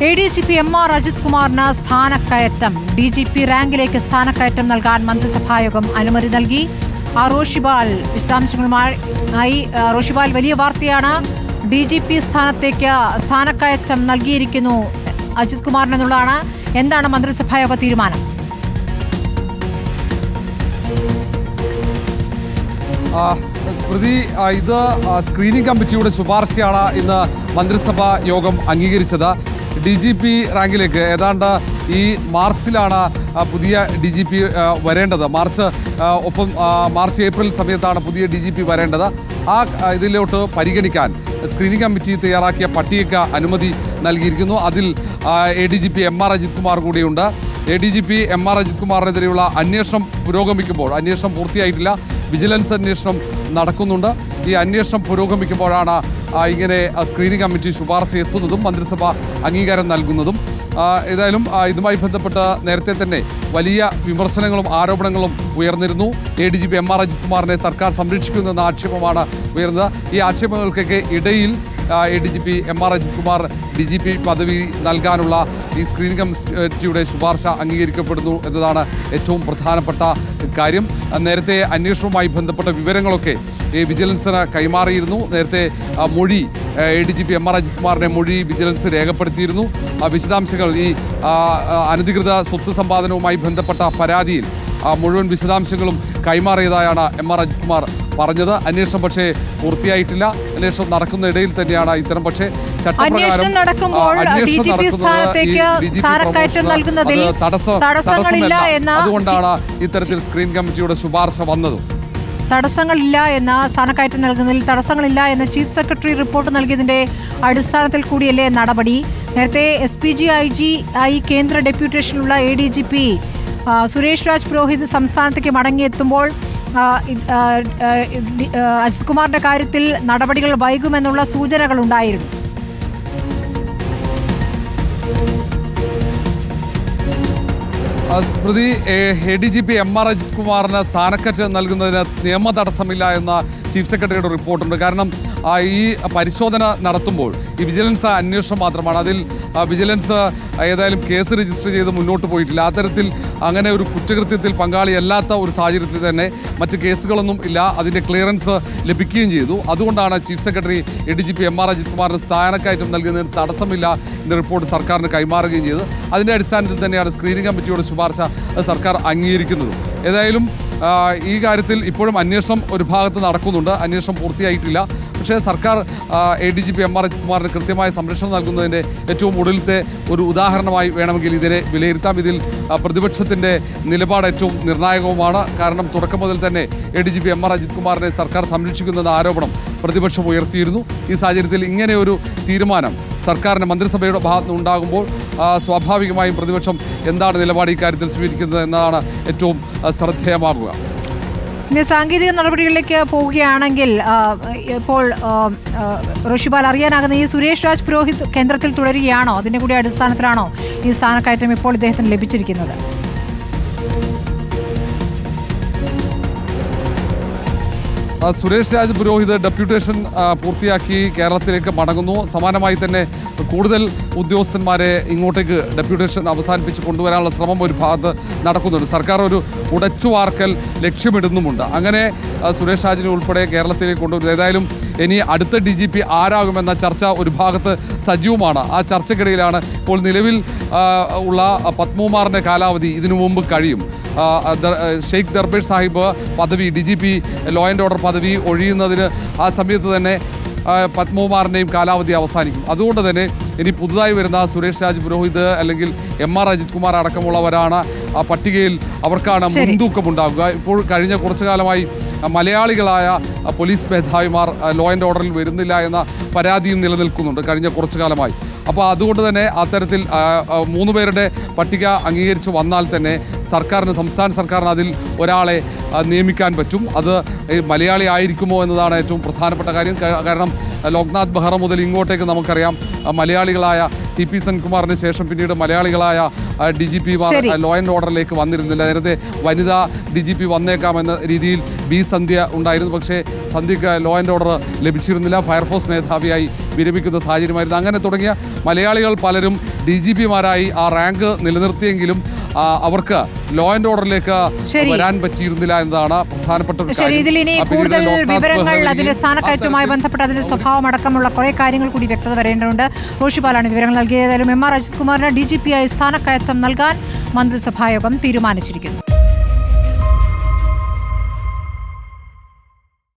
ADGP MR Ajith കുമാറിന് സ്ഥാനക്കയറ്റം. DGP റാങ്കിലേക്ക് സ്ഥാനക്കയറ്റം നൽകാൻ മന്ത്രിസഭായോഗം അനുമതി നൽകി. റോഷിപാൽ വിശദാംശങ്ങളുമായി. റോഷിപാൽ, വലിയ വാർത്തയാണ്. DGP സ്ഥാനത്തേക്ക് സ്ഥാനക്കയറ്റം നൽകിയിരിക്കുന്നു അജിത് കുമാറിനെന്നുള്ളതാണ്. എന്താണ് മന്ത്രിസഭായോഗ തീരുമാനം? സ്മൃതി, ഇത് സ്ക്രീനിംഗ് കമ്മിറ്റിയുടെ ശുപാർശയാണ് ഇന്ന് മന്ത്രിസഭാ യോഗം അംഗീകരിച്ചത്. DGP റാങ്കിലേക്ക് ഏതാണ്ട് ഈ മാർച്ചിലാണ് പുതിയ DGP വരേണ്ടത്. മാർച്ച് ഏപ്രിൽ സമയത്താണ് പുതിയ DGP വരേണ്ടത്. ഇതിലോട്ട് പരിഗണിക്കാൻ സ്ക്രീനിംഗ് കമ്മിറ്റി തയ്യാറാക്കിയ പട്ടികയ്ക്ക് അനുമതി നൽകിയിരിക്കുന്നു. അതിൽ ADGP MR അജിത് കുമാർ കൂടിയുണ്ട്. ADGP MR അജിത് കുമാറിനെതിരെയുള്ള അന്വേഷണം പുരോഗമിക്കുമ്പോൾ, അന്വേഷണം പൂർത്തിയായിട്ടില്ല, വിജിലൻസ് അന്വേഷണം നടക്കുന്നുണ്ട്. ഈ അന്വേഷണം പുരോഗമിക്കുമ്പോഴാണ് ഇങ്ങനെ സ്ക്രീനിംഗ് കമ്മിറ്റി ശുപാർശ എത്തുന്നതും മന്ത്രിസഭ അംഗീകാരം നൽകുന്നതും. ഏതായാലും ഇതുമായി ബന്ധപ്പെട്ട് നേരത്തെ തന്നെ വലിയ വിമർശനങ്ങളും ആരോപണങ്ങളും ഉയർന്നിരുന്നു. ADGP MR അജിത് കുമാറിനെ സർക്കാർ സംരക്ഷിക്കുന്നുവെന്ന ആക്ഷേപമാണ് ഉയർന്നത്. ഈ ആക്ഷേപങ്ങൾക്കൊക്കെ ഇടയിൽ ADGP MR Ajith Kumar DGP പദവി നൽകാനുള്ള ഈ സ്ക്രീനിംഗ് കമ്മിറ്റിയുടെ ശുപാർശ അംഗീകരിക്കപ്പെടുന്നു എന്നതാണ് ഏറ്റവും പ്രധാനപ്പെട്ട കാര്യം. നേരത്തെ അന്വേഷണവുമായി ബന്ധപ്പെട്ട വിവരങ്ങളൊക്കെ വിജിലൻസിന് കൈമാറിയിരുന്നു. നേരത്തെ മൊഴി ADGP MR അജിത് കുമാറിന്റെ മൊഴി വിജിലൻസ് രേഖപ്പെടുത്തിയിരുന്നു. വിശദാംശങ്ങൾ ഈ അനധികൃത സ്വത്ത് സമ്പാദനവുമായി ബന്ധപ്പെട്ട പരാതിയിൽ മുഴുവൻ വിശദാംശങ്ങളും കൈമാറിയതായാണ് MR അജിത് കുമാർ പറഞ്ഞത്. അന്വേഷണം പക്ഷേ പൂർത്തിയായിട്ടില്ല. അന്വേഷണം നടക്കുന്ന ഇടയിൽ തന്നെയാണ് ഇത്തരം പക്ഷേ അന്വേഷണം നടക്കുമ്പോൾ DGP സ്ഥാനത്തേക്ക് സ്ഥാനക്കയറ്റം നൽകുന്നതിൽ തടസ്സങ്ങളില്ല എന്ന അതുകൊണ്ടാണ് ഇത്തരത്തിൽ സ്ക്രീൻ കമ്മിറ്റിയുടെ ശുപാർശ വന്നതും. തടസ്സങ്ങളില്ല എന്ന സ്ഥാനക്കയറ്റം നൽകുന്നതിൽ തടസ്സങ്ങളില്ല എന്ന ചീഫ് സെക്രട്ടറി റിപ്പോർട്ട് നൽകിയതിന്റെ അടിസ്ഥാനത്തിൽ കൂടിയല്ലേ നടപടി? നേരത്തെ SPG IG ആയി കേന്ദ്ര ഡെപ്യൂട്ടേഷനിലുള്ള ADGP സുരേഷ് രാജ് പുരോഹിത് സംസ്ഥാനത്തേക്ക് മടങ്ങിയെത്തുമ്പോൾ അജിത് കുമാറിന്റെ കാര്യത്തിൽ നടപടികൾ വൈകുമെന്നുള്ള സൂചനകൾ ഉണ്ടായിരുന്നു. സ്മൃതി, ADGP MR അജിത് കുമാറിന് സ്ഥാനക്കയറ്റം നൽകുന്നതിന് നിയമ തടസ്സമില്ല എന്ന ചീഫ് സെക്രട്ടറിയുടെ റിപ്പോർട്ടുണ്ട്. കാരണം ഈ പരിശോധന നടത്തുമ്പോൾ ഈ വിജിലൻസ് അന്വേഷണം മാത്രമാണ്. അതിൽ വിജിലൻസ് ഏതായാലും കേസ് രജിസ്റ്റർ ചെയ്ത് മുന്നോട്ട് പോയിട്ടില്ല. അത്തരത്തിൽ അങ്ങനെ ഒരു കുറ്റകൃത്യത്തിൽ പങ്കാളിയല്ലാത്ത ഒരു സാഹചര്യത്തിൽ തന്നെ മറ്റ് കേസുകളൊന്നും ഇല്ല. അതിൻ്റെ ക്ലിയറൻസ് ലഭിക്കുകയും ചെയ്തു. അതുകൊണ്ടാണ് chief secretary ADGP MR Ajith കുമാറിന് സ്ഥാനക്കയറ്റം നൽകുന്നതിന് തടസ്സമില്ല എന്ന റിപ്പോർട്ട് സർക്കാരിന് കൈമാറുകയും ചെയ്തു. അതിൻ്റെ അടിസ്ഥാനത്തിൽ തന്നെയാണ് സ്ക്രീനിംഗ് കമ്മിറ്റിയുടെ ശുപാർശ സർക്കാർ അംഗീകരിക്കുന്നത്. ഏതായാലും ഈ കാര്യത്തിൽ ഇപ്പോഴും അന്വേഷണം ഒരു ഭാഗത്ത് നടക്കുന്നുണ്ട്. അന്വേഷണം പൂർത്തിയായിട്ടില്ല. പക്ഷേ സർക്കാർ ADGP MR അജിത് കുമാറിന് കൃത്യമായ സംരക്ഷണം നൽകുന്നതിൻ്റെ ഏറ്റവും ഒടുവിലത്തെ ഒരു ഉദാഹരണമായി വേണമെങ്കിൽ ഇതിനെ വിലയിരുത്താം. ഇതിൽ പ്രതിപക്ഷത്തിൻ്റെ നിലപാട് ഏറ്റവും നിർണായകവുമാണ്. കാരണം തുടക്കം മുതൽ തന്നെ ADGP MR അജിത് കുമാറിനെ സർക്കാർ സംരക്ഷിക്കുന്നെന്ന ആരോപണം പ്രതിപക്ഷം ഉയർത്തിയിരുന്നു. ഈ സാഹചര്യത്തിൽ ഇങ്ങനെ ഒരു തീരുമാനം സർക്കാരിന് മന്ത്രിസഭയുടെ ഭാഗത്ത് നിന്നുണ്ടാകുമ്പോൾ സ്വാഭാവികമായും പ്രതിപക്ഷം എന്താണ് നിലപാട് ഇക്കാര്യത്തിൽ സ്വീകരിക്കുന്നത് എന്നതാണ് ഏറ്റവും ശ്രദ്ധേയമാകുക. ഇനി സാങ്കേതിക നടപടികളിലേക്ക് പോവുകയാണെങ്കിൽ ഇപ്പോൾ റോഷിപാൽ, അറിയാനാകുന്ന ഈ സുരേഷ് രാജ് പുരോഹിത് കേന്ദ്രത്തിൽ തുടരുകയാണോ? അതിൻ്റെ കൂടി അടിസ്ഥാനത്തിലാണോ ഈ സ്ഥാനക്കയറ്റം ഇപ്പോൾ ഇദ്ദേഹത്തിന് ലഭിച്ചിരിക്കുന്നത്? സുരേഷ് രാജ് പുരോഹിത് ഡെപ്യൂട്ടേഷൻ പൂർത്തിയാക്കി കേരളത്തിലേക്ക് മടങ്ങുന്നു. സമാനമായി തന്നെ കൂടുതൽ ഉദ്യോഗസ്ഥന്മാരെ ഇങ്ങോട്ടേക്ക് ഡെപ്യൂട്ടേഷൻ അവസാനിപ്പിച്ച് കൊണ്ടുവരാനുള്ള ശ്രമം ഒരു ഭാഗത്ത് നടക്കുന്നുണ്ട്. സർക്കാർ ഒരു ഉടച്ചുവാർക്കൽ ലക്ഷ്യമിടുന്നുമുണ്ട്. അങ്ങനെ സുരേഷ് രാജിനെ ഉൾപ്പെടെ കേരളത്തിലേക്ക് കൊണ്ടുവരുന്നത്. ഏതായാലും ഇനി അടുത്ത DGP ആരാകുമെന്ന ചർച്ച ഒരു ഭാഗത്ത് സജീവമാണ്. ആ ചർച്ചയ്ക്കിടയിലാണ് ഇപ്പോൾ നിലവിൽ ഉള്ള പത്മകുമാറിൻ്റെ കാലാവധി ഇതിനു മുമ്പ് കഴിയും. ഷെയ്ഖ് ദർബേഷ് സാഹിബ് പദവി DGP ലോ ആൻഡ് ഓർഡർ പദവി ഒഴിയുന്നതിന് ആ സമയത്ത് തന്നെ പത്മകുമാറിൻ്റെയും കാലാവധി അവസാനിക്കും. അതുകൊണ്ട് തന്നെ ഇനി പുതുതായി വരുന്ന സുരേഷ് രാജ് പുരോഹിത് അല്ലെങ്കിൽ MR അജിത് കുമാർ അടക്കമുള്ളവരാണ് ആ പട്ടികയിൽ, അവർക്കാണ് മുൻതൂക്കമുണ്ടാകുക. ഇപ്പോൾ കഴിഞ്ഞ കുറച്ചു കാലമായി മലയാളികളായ പോലീസ് മേധാവിമാർ ലോ ആൻഡ് ഓർഡറിൽ വരുന്നില്ല എന്ന പരാതിയും നിലനിൽക്കുന്നുണ്ട് കഴിഞ്ഞ കുറച്ചു കാലമായി. അപ്പോൾ അതുകൊണ്ട് തന്നെ അത്തരത്തിൽ 3 പേരുടെ പട്ടിക അംഗീകരിച്ച് വന്നാൽ തന്നെ സംസ്ഥാന സർക്കാരിന് അതിൽ ഒരാളെ നിയമിക്കാൻ പറ്റും. അത് മലയാളി ആയിരിക്കുമോ എന്നതാണ് ഏറ്റവും പ്രധാനപ്പെട്ട കാര്യം. കാരണം ലോക്നാഥ് ബെഹ്റ മുതൽ ഇങ്ങോട്ടേക്ക് നമുക്കറിയാം മലയാളികളായ TP സെൻകുമാറിന് ശേഷം പിന്നീട് മലയാളികളായ DGP ലോ ആൻഡ് ഓർഡറിലേക്ക് വന്നിരുന്നില്ല. നേരത്തെ വനിതാ DGP വന്നേക്കാമെന്ന രീതിയിൽ B സന്ധ്യ ഉണ്ടായിരുന്നു. പക്ഷേ സന്ധ്യയ്ക്ക് ലോ ആൻഡ് ഓർഡർ ലഭിച്ചിരുന്നില്ല. ഫയർഫോഴ്സ് മേധാവിയായി വിരമിക്കുന്ന സാഹചര്യമായിരുന്നു. അങ്ങനെ തുടങ്ങിയ മലയാളികൾ പലരും DGPമാരായി ആ റാങ്ക് നിലനിർത്തിയെങ്കിലും അവർക്ക് ലോ ആൻഡ് ഓർഡറിലേക്ക് വരാൻ പറ്റിയിരുന്നില്ല എന്നതാണ് പ്രധാനപ്പെട്ട ഒരു ശരി. ഇതിൽ ഇനി കൂടുതൽ വിവരങ്ങൾ അതിന്റെ കാര്യം. സ്ഥാനക്കയറ്റവുമായി ബന്ധപ്പെട്ട് അതിന്റെ സ്വഭാവം അടക്കമുള്ള കുറെ കാര്യങ്ങൾ കൂടി വ്യക്തത വരേണ്ടതുണ്ട്. റോഷിപാലാണ് വിവരങ്ങൾ നൽകിയത്. MR അജിത് കുമാറിന് DGPയായി സ്ഥാനക്കയറ്റം നൽകാൻ മന്ത്രിസഭായോഗം തീരുമാനിച്ചിരിക്കുന്നു.